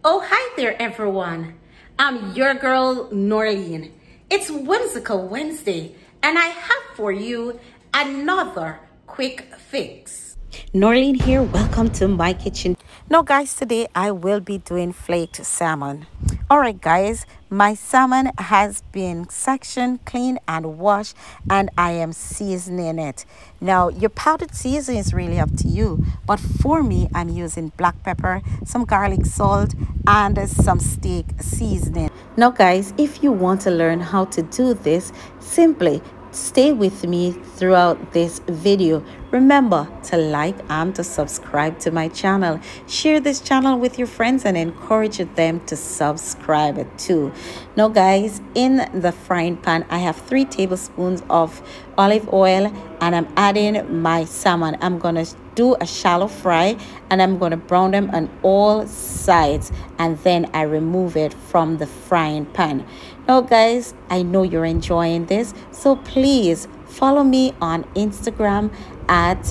Oh, hi there, everyone. I'm your girl, Norleen. It's Whimsical Wednesday, and I have for you another quick fix. Norleen here. Welcome to my kitchen. Now, guys, today I will be doing flaked salmon. All right, guys, my salmon has been sectioned, cleaned, and washed, and I am seasoning it. Now, your powdered seasoning is really up to you, but for me, I'm using black pepper, some garlic salt, and some steak seasoning. Now, guys, if you want to learn how to do this, simply stay with me throughout this video. Remember to like and to subscribe to my channel. Share this channel with your friends and encourage them to subscribe too. Now, guys, in the frying pan, I have 3 tablespoons of olive oil, and I'm adding my salmon. I'm gonna do a shallow fry, and I'm gonna brown them on all sides, and then I remove it from the frying pan. Now, guys, I know you're enjoying this, so please follow me on Instagram at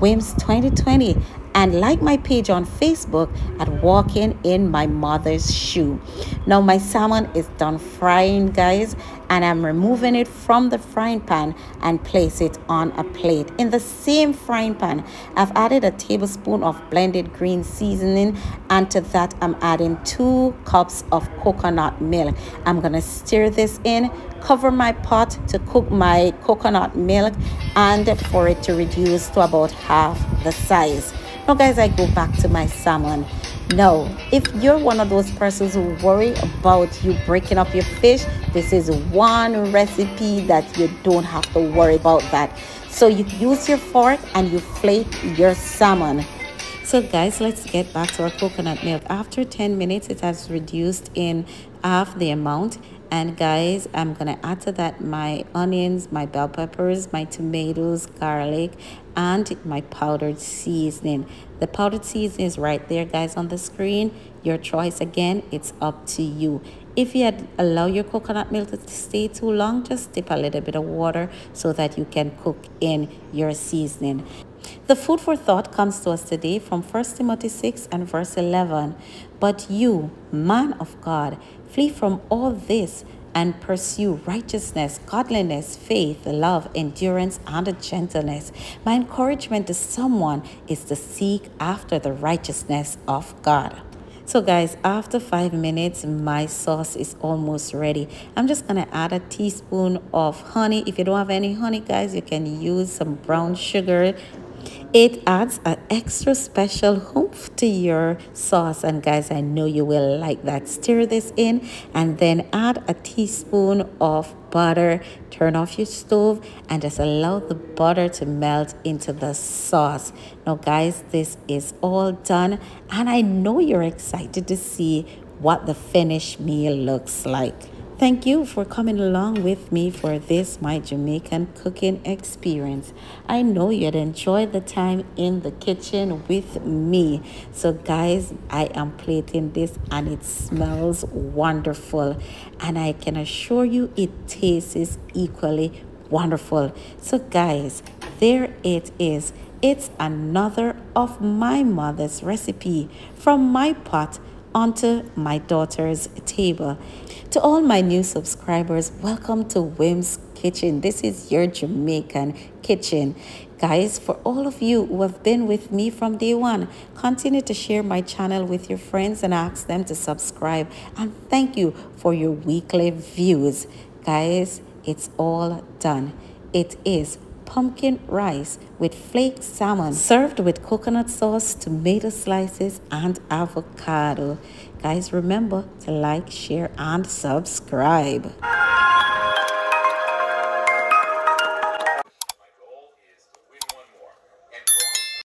Whims2020 and like my page on Facebook at Walking in My Mother's Shoe. Now, my salmon is done frying, guys, and I'm removing it from the frying pan and place it on a plate. In the same frying pan, I've added a tablespoon of blended green seasoning, and to that I'm adding 2 cups of coconut milk. I'm gonna stir this in, cover my pot to cook my coconut milk, and for it to reduce to about half the size. Now, guys, I go back to my salmon. Now, if you're one of those persons who worry about you breaking up your fish, this is one recipe that you don't have to worry about that. So you use your fork and you flake your salmon. So, guys, let's get back to our coconut milk. After 10 minutes, it has reduced in half the amount. And guys, I'm gonna add to that my onions, my bell peppers, my tomatoes, garlic, and my powdered seasoning. The powdered seasoning is right there, guys, on the screen. Your choice, again, it's up to you. If you allow your coconut milk to stay too long, just dip a little bit of water so that you can cook in your seasoning. The food for thought comes to us today from 1 Timothy 6 and verse 11. But you, man of God, flee from all this and pursue righteousness, godliness, faith, love, endurance, and gentleness. My encouragement to someone is to seek after the righteousness of God. So, guys, after 5 minutes, my sauce is almost ready. I'm just gonna add a teaspoon of honey. If you don't have any honey, guys, you can use some brown sugar. It adds an extra special oomph to your sauce, and guys, I know you will like that. Stir this in and then add a teaspoon of butter. Turn off your stove and just allow the butter to melt into the sauce. Now, guys, this is all done, and I know you're excited to see what the finished meal looks like. Thank you for coming along with me for this, my Jamaican cooking experience. I know you'd enjoy the time in the kitchen with me. So, guys, I am plating this and it smells wonderful. And I can assure you it tastes equally wonderful. So, guys, there it is. It's another of my mother's recipe from my pot onto my daughter's table. To all my new subscribers, welcome to Whims Kitchen. This is your Jamaican kitchen. Guys, for all of you who have been with me from day one, continue to share my channel with your friends and ask them to subscribe. And thank you for your weekly views. Guys, it's all done. It is pumpkin rice with flaked salmon served with coconut sauce, tomato slices, and avocado. Guys, remember to like, share, and subscribe.